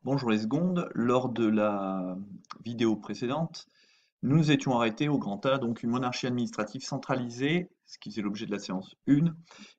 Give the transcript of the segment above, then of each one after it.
Bonjour les secondes, lors de la vidéo précédente, nous nous étions arrêtés au grand A, donc une monarchie administrative centralisée, ce qui faisait l'objet de la séance 1,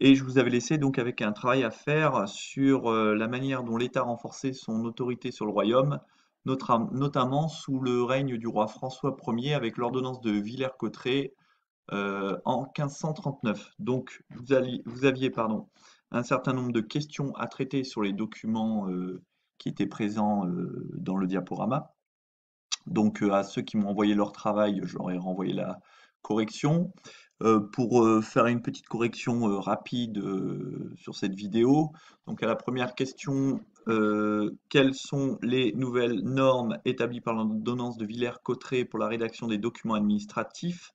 et je vous avais laissé donc avec un travail à faire sur la manière dont l'État renforçait son autorité sur le royaume, notamment sous le règne du roi François Ier avec l'ordonnance de Villers-Cotterêts en 1539. Donc vous aviez un certain nombre de questions à traiter sur les documents qui étaient présents dans le diaporama. Donc à ceux qui m'ont envoyé leur travail, je leur ai renvoyé la correction. Pour faire une petite correction rapide sur cette vidéo, donc à la première question, quelles sont les nouvelles normes établies par l'ordonnance de Villers-Cotterêts pour la rédaction des documents administratifs?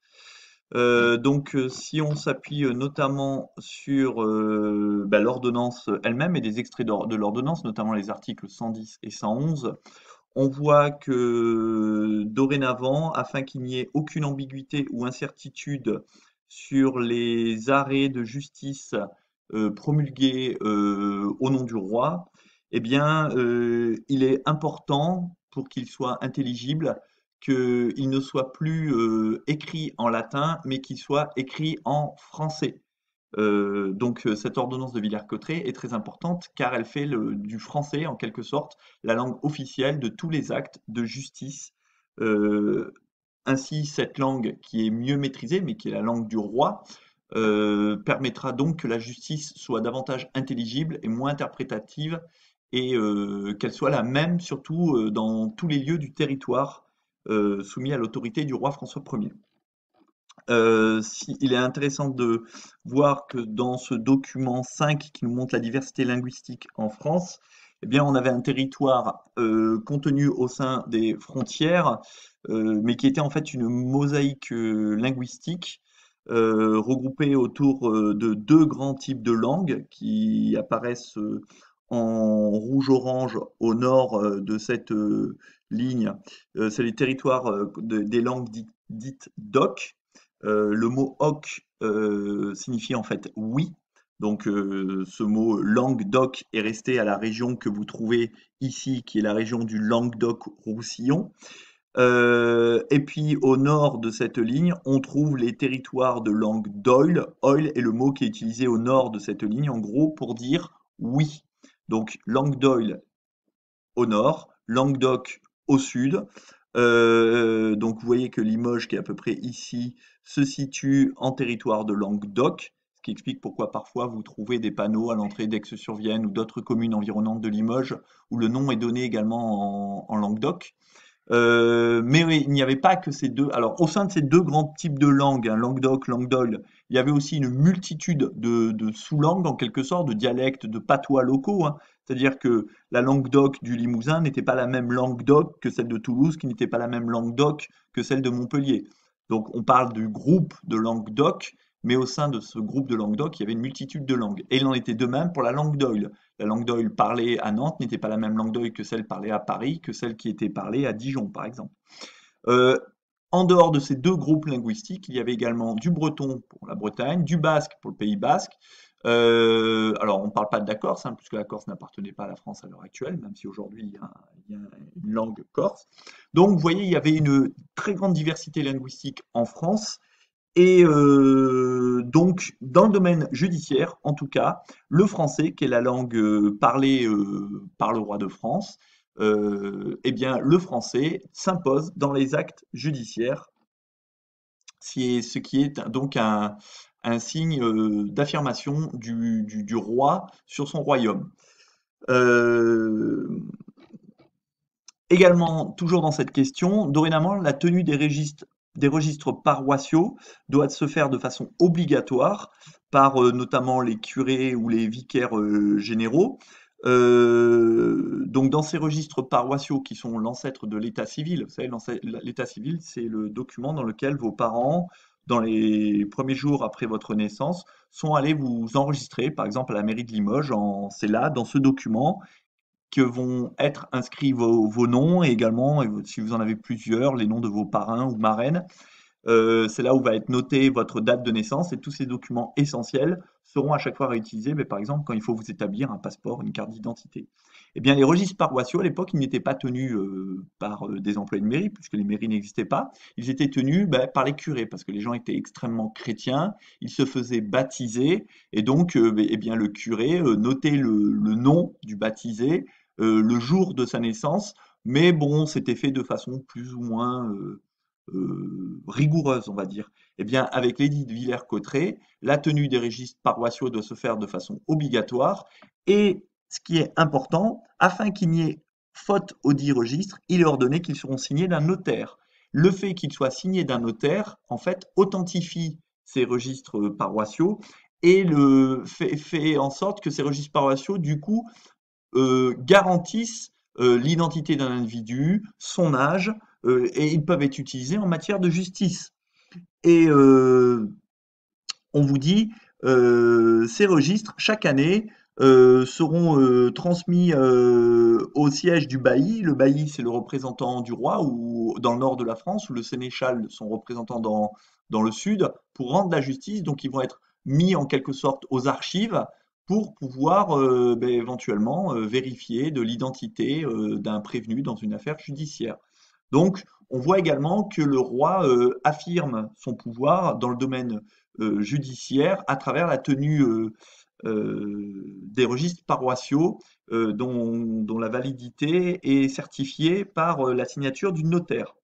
Si on s'appuie notamment sur l'ordonnance elle-même et des extraits de l'ordonnance, notamment les articles 110 et 111, on voit que dorénavant, afin qu'il n'y ait aucune ambiguïté ou incertitude sur les arrêts de justice promulgués au nom du roi, eh bien, il est important, pour qu'il soit intelligible, qu'il ne soit plus écrit en latin, mais qu'il soit écrit en français. Cette ordonnance de Villers-Cotterêts est très importante car elle fait du français, en quelque sorte, la langue officielle de tous les actes de justice. Euh, Ainsi, cette langue qui est mieux maîtrisée, mais qui est la langue du roi, permettra donc que la justice soit davantage intelligible et moins interprétative, et qu'elle soit la même surtout dans tous les lieux du territoire soumis à l'autorité du roi François Ier. Il est intéressant de voir que dans ce document 5 qui nous montre la diversité linguistique en France, eh bien, on avait un territoire contenu au sein des frontières, mais qui était en fait une mosaïque linguistique regroupée autour de deux grands types de langues qui apparaissent en rouge-orange au nord de cette ligne. C'est les territoires des langues dites DOC. Le mot hoc signifie en fait oui. Donc ce mot Languedoc est resté à la région que vous trouvez ici, qui est la région du Languedoc-Roussillon. Et puis au nord de cette ligne, on trouve les territoires de langue d'Oil. Oil est le mot qui est utilisé au nord de cette ligne, en gros pour dire oui. Donc langue d'Oil au nord, Languedoc au sud. Donc vous voyez que Limoges, qui est à peu près ici, se situe en territoire de Languedoc, ce qui explique pourquoi parfois vous trouvez des panneaux à l'entrée d'Aix-sur-Vienne ou d'autres communes environnantes de Limoges où le nom est donné également en Languedoc. Mais oui, il n'y avait pas que ces deux. Alors, au sein de ces deux grands types de langues, hein, Languedoc, Languedoc, il y avait aussi une multitude de sous-langues, en quelque sorte, de dialectes, de patois locaux, hein. C'est-à-dire que la Languedoc du Limousin n'était pas la même Languedoc que celle de Toulouse, qui n'était pas la même Languedoc que celle de Montpellier. Donc, on parle du groupe de Languedoc, mais au sein de ce groupe de Languedoc, il y avait une multitude de langues. Et il en était de même pour la langue d'Oil. La langue d'Oil parlée à Nantes n'était pas la même langue d'Oil que celle parlée à Paris, que celle qui était parlée à Dijon, par exemple. Euh, En dehors de ces deux groupes linguistiques, il y avait également du breton pour la Bretagne, du basque pour le Pays basque. Alors, on ne parle pas de la Corse, hein, puisque la Corse n'appartenait pas à la France à l'heure actuelle, même si aujourd'hui il y a une langue corse. Donc, vous voyez, il y avait une très grande diversité linguistique en France. Et donc, dans le domaine judiciaire, en tout cas, le français, qui est la langue parlée par le roi de France, eh bien, le français s'impose dans les actes judiciaires, ce qui est donc un signe d'affirmation du roi sur son royaume. Euh, Également, toujours dans cette question, dorénavant, la tenue des registres paroissiaux doit se faire de façon obligatoire par notamment les curés ou les vicaires généraux. Donc, dans ces registres paroissiaux qui sont l'ancêtre de l'état civil, vous savez, l'état civil, c'est le document dans lequel vos parents, dans les premiers jours après votre naissance, sont allés vous enregistrer, par exemple à la mairie de Limoges. C'est là, dans ce document, que vont être inscrits vos noms et également, si vous en avez plusieurs, les noms de vos parrains ou marraines. C'est là où va être notée votre date de naissance et tous ces documents essentiels seront à chaque fois réutilisés, mais par exemple quand il faut vous établir un passeport, une carte d'identité. Eh bien, les registres paroissiaux, à l'époque, ils n'étaient pas tenus par des employés de mairie, puisque les mairies n'existaient pas. Ils étaient tenus par les curés, parce que les gens étaient extrêmement chrétiens, ils se faisaient baptiser, et donc eh bien, le curé notait le nom du baptisé, le jour de sa naissance, mais bon, c'était fait de façon plus ou moins rigoureuse, on va dire. Eh bien, avec l'édit de Villers-Cotterêts, la tenue des registres paroissiaux doit se faire de façon obligatoire, et ce qui est important, afin qu'il n'y ait faute au dit registre, il est ordonné qu'ils seront signés d'un notaire. Le fait qu'ils soient signés d'un notaire, en fait, authentifie ces registres paroissiaux et fait en sorte que ces registres paroissiaux, du coup, garantissent l'identité d'un individu, son âge, et ils peuvent être utilisés en matière de justice. Et on vous dit, ces registres, chaque année, seront transmis au siège du bailli. Le bailli, c'est le représentant du roi ou dans le nord de la France, ou le sénéchal, son représentant dans le sud, pour rendre la justice. Donc, ils vont être mis en quelque sorte aux archives pour pouvoir éventuellement vérifier de l'identité d'un prévenu dans une affaire judiciaire. Donc, on voit également que le roi affirme son pouvoir dans le domaine judiciaire à travers la tenue des registres paroissiaux dont la validité est certifiée par la signature du notaire.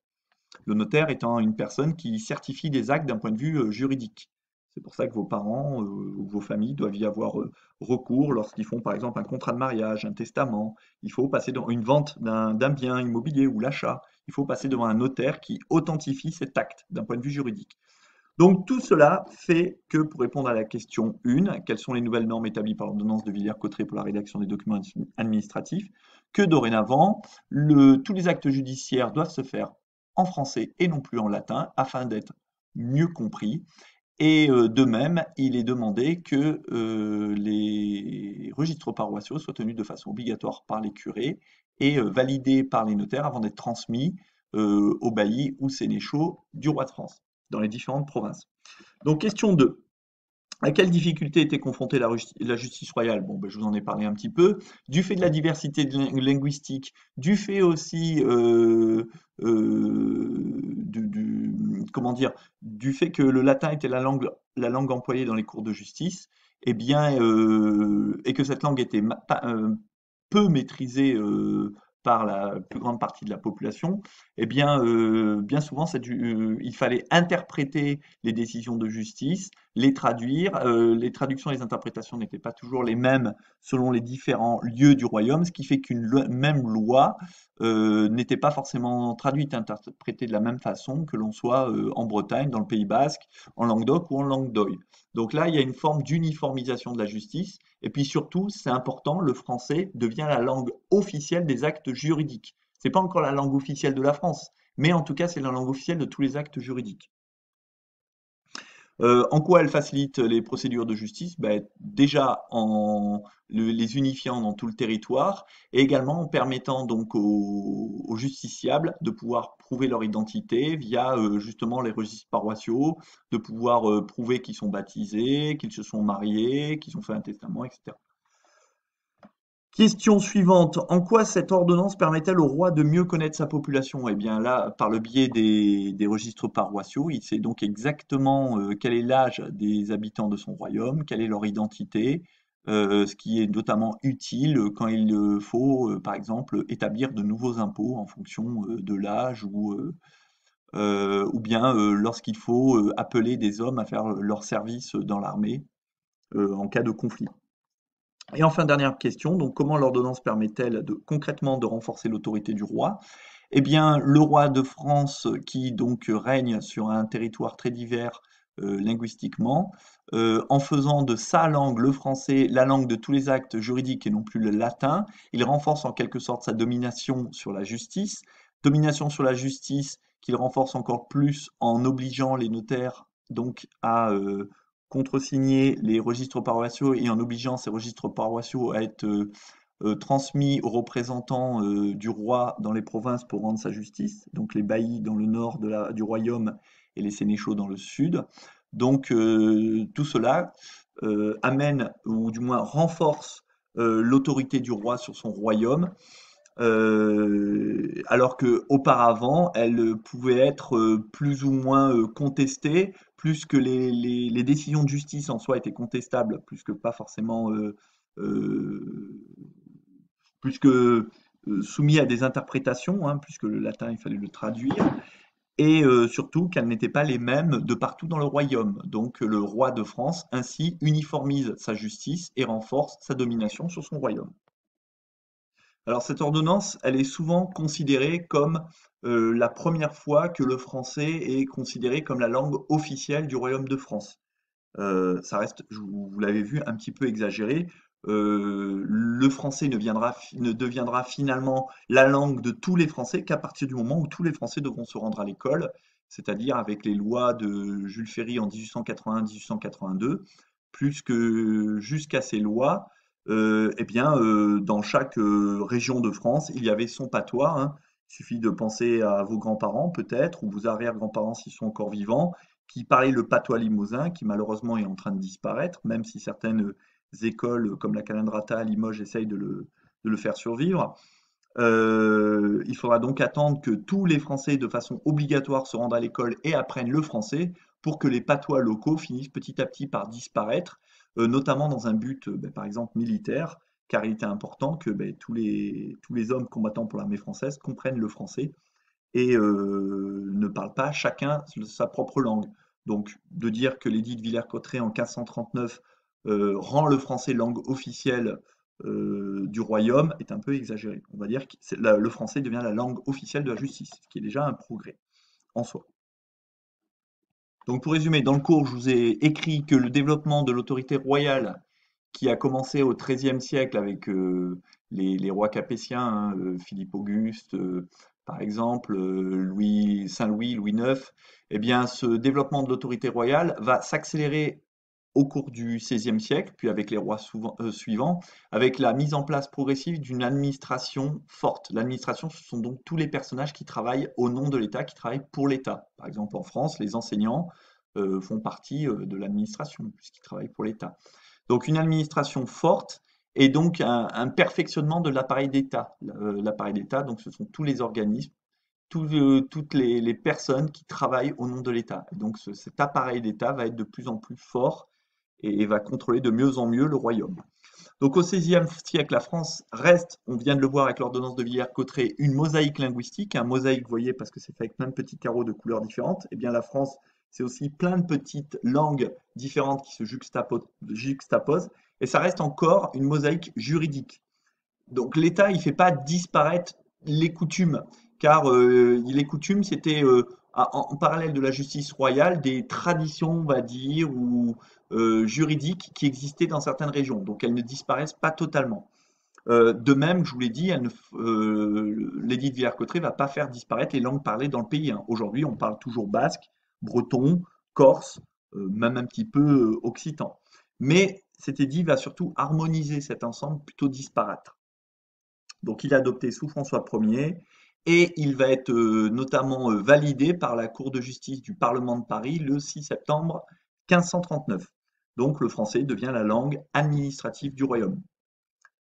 Le notaire étant une personne qui certifie des actes d'un point de vue juridique. C'est pour ça que vos parents ou vos familles doivent y avoir recours lorsqu'ils font par exemple un contrat de mariage, un testament. Il faut passer dans une vente d'un bien immobilier ou l'achat. Il faut passer devant un notaire qui authentifie cet acte d'un point de vue juridique. Donc tout cela fait que, pour répondre à la question 1, quelles sont les nouvelles normes établies par l'ordonnance de Villers-Cotterêts pour la rédaction des documents administratifs, que dorénavant, tous les actes judiciaires doivent se faire en français et non plus en latin, afin d'être mieux compris. Et de même, il est demandé que les registres paroissiaux soient tenus de façon obligatoire par les curés et validés par les notaires avant d'être transmis aux baillis ou sénéchaux du roi de France dans les différentes provinces. Donc question 2. À quelle difficulté était confrontée la justice royale? Bon, ben, je vous en ai parlé un petit peu. Du fait de la diversité linguistique, du fait aussi comment dire, du fait que le latin était la langue employée dans les cours de justice, eh bien, et que cette langue était peu maîtrisée par la plus grande partie de la population, eh bien souvent, il fallait interpréter les décisions de justice, les traduire. Les traductions et les interprétations n'étaient pas toujours les mêmes selon les différents lieux du royaume, ce qui fait qu'une même loi n'était pas forcément traduite, interprétée de la même façon que l'on soit en Bretagne, dans le Pays basque, en Languedoc ou en Languedoc. Donc là, il y a une forme d'uniformisation de la justice. Et puis surtout, c'est important, le français devient la langue officielle des actes juridiques. C'est pas encore la langue officielle de la France, mais en tout cas, c'est la langue officielle de tous les actes juridiques. En quoi elle facilite les procédures de justice? Ben, déjà en les unifiant dans tout le territoire et également en permettant donc aux justiciables de pouvoir prouver leur identité via justement les registres paroissiaux, de pouvoir prouver qu'ils sont baptisés, qu'ils se sont mariés, qu'ils ont fait un testament, etc. Question suivante. En quoi cette ordonnance permet-elle au roi de mieux connaître sa population? Eh bien là, par le biais des registres paroissiaux, il sait donc exactement quel est l'âge des habitants de son royaume, quelle est leur identité, ce qui est notamment utile quand il faut, par exemple, établir de nouveaux impôts en fonction de l'âge ou bien lorsqu'il faut appeler des hommes à faire leur service dans l'armée en cas de conflit. Et enfin, dernière question, donc comment l'ordonnance permet-elle concrètement de renforcer l'autorité du roi? Eh bien, le roi de France qui donc règne sur un territoire très divers linguistiquement, en faisant de sa langue, le français, la langue de tous les actes juridiques et non plus le latin, il renforce en quelque sorte sa domination sur la justice qu'il renforce encore plus en obligeant les notaires donc à contresigner les registres paroissiaux et en obligeant ces registres paroissiaux à être transmis aux représentants du roi dans les provinces pour rendre sa justice, donc les baillis dans le nord du royaume et les sénéchaux dans le sud. Donc tout cela amène, ou du moins renforce, l'autorité du roi sur son royaume, alors que auparavant, elle pouvait être plus ou moins contestée, plus que les décisions de justice en soi étaient contestables, plus que pas forcément, euh, plus que soumis à des interprétations, hein, puisque le latin, il fallait le traduire, et surtout qu'elles n'étaient pas les mêmes de partout dans le royaume. Donc le roi de France ainsi uniformise sa justice et renforce sa domination sur son royaume. Alors cette ordonnance, elle est souvent considérée comme la première fois que le français est considéré comme la langue officielle du royaume de France. Ça reste, vous l'avez vu, un petit peu exagéré. Le français ne deviendra finalement la langue de tous les Français qu'à partir du moment où tous les Français devront se rendre à l'école, c'est-à-dire avec les lois de Jules Ferry en 1881-1882, plus que jusqu'à ces lois, eh bien, dans chaque région de France, il y avait son patois, hein. Il suffit de penser à vos grands-parents peut-être, ou vos arrière-grands-parents s'ils sont encore vivants, qui parlait le patois limousin, qui malheureusement est en train de disparaître, même si certaines écoles comme la Calandrata à Limoges essayent de le faire survivre. Il faudra donc attendre que tous les Français, de façon obligatoire, se rendent à l'école et apprennent le français pour que les patois locaux finissent petit à petit par disparaître, notamment dans un but, par exemple, militaire, car il était important que tous les hommes combattant pour l'armée française comprennent le français et ne parlent pas chacun sa propre langue. Donc, de dire que l'édit de Villers-Cotterêts en 1539 rend le français langue officielle du royaume est un peu exagéré. On va dire que le français devient la langue officielle de la justice, ce qui est déjà un progrès en soi. Donc, pour résumer, dans le cours, je vous ai écrit que le développement de l'autorité royale qui a commencé au XIIIe siècle avec les rois capétiens, hein, Philippe Auguste, par exemple, Saint-Louis, Louis IX, eh bien, ce développement de l'autorité royale va s'accélérer au cours du XVIe siècle, puis avec les rois suivants, avec la mise en place progressive d'une administration forte. L'administration, ce sont donc tous les personnages qui travaillent au nom de l'État, qui travaillent pour l'État. Par exemple, en France, les enseignants font partie de l'administration, puisqu'ils travaillent pour l'État. Donc une administration forte et donc un perfectionnement de l'appareil d'État. L'appareil d'État, donc ce sont tous les organismes, toutes les personnes qui travaillent au nom de l'État. Et donc cet appareil d'État va être de plus en plus fort et va contrôler de mieux en mieux le royaume. Donc au XVIe siècle, la France reste, on vient de le voir avec l'ordonnance de Villers-Cotterêts, une mosaïque linguistique. Un mosaïque, vous voyez, parce que c'est fait avec plein de petits carreaux de couleurs différentes. Eh bien la France, c'est aussi plein de petites langues différentes qui se juxtaposent. Et ça reste encore une mosaïque juridique. Donc l'État, il ne fait pas disparaître les coutumes, car les coutumes, c'était en parallèle de la justice royale, des traditions, on va dire, ou juridiques qui existaient dans certaines régions. Donc elles ne disparaissent pas totalement. De même, je vous l'ai dit, l'édit de Villers-Cotterêts ne va pas faire disparaître les langues parlées dans le pays, hein. Aujourd'hui, on parle toujours basque, breton, corse, même un petit peu occitan. Mais cet édit va surtout harmoniser cet ensemble plutôt disparate. Donc il est adopté sous François Ier et il va être notamment validé par la Cour de justice du Parlement de Paris le 6 septembre 1539. Donc le français devient la langue administrative du royaume.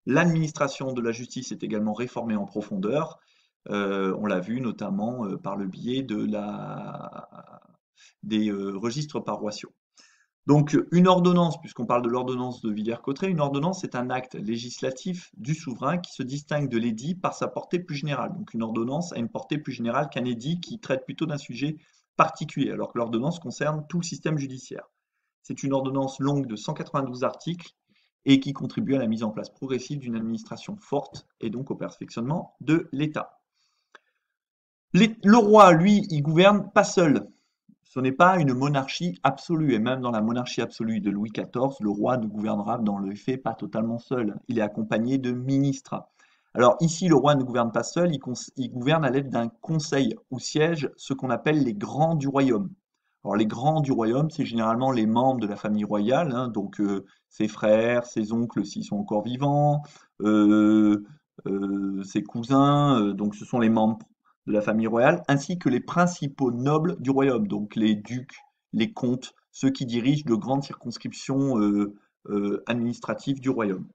L'administration de la justice est également réformée en profondeur. On l'a vu notamment par le biais des registres paroissiaux. Donc une ordonnance, puisqu'on parle de l'ordonnance de Villers-Cotterêts, une ordonnance est un acte législatif du souverain qui se distingue de l'édit par sa portée plus générale. Donc une ordonnance a une portée plus générale qu'un édit qui traite plutôt d'un sujet particulier, alors que l'ordonnance concerne tout le système judiciaire. C'est une ordonnance longue de 192 articles et qui contribue à la mise en place progressive d'une administration forte et donc au perfectionnement de l'État. Le roi, lui, il gouverne pas seul. Ce n'est pas une monarchie absolue, et même dans la monarchie absolue de Louis XIV, le roi ne gouvernera dans le fait pas totalement seul. Il est accompagné de ministres. Alors ici, le roi ne gouverne pas seul, il gouverne à l'aide d'un conseil où siègent ce qu'on appelle les grands du royaume. Alors les grands du royaume, c'est généralement les membres de la famille royale, hein, donc ses frères, ses oncles s'ils sont encore vivants, euh, ses cousins, donc ce sont les membres de la famille royale, ainsi que les principaux nobles du royaume, donc les ducs, les comtes, ceux qui dirigent de grandes circonscriptions administratives du royaume.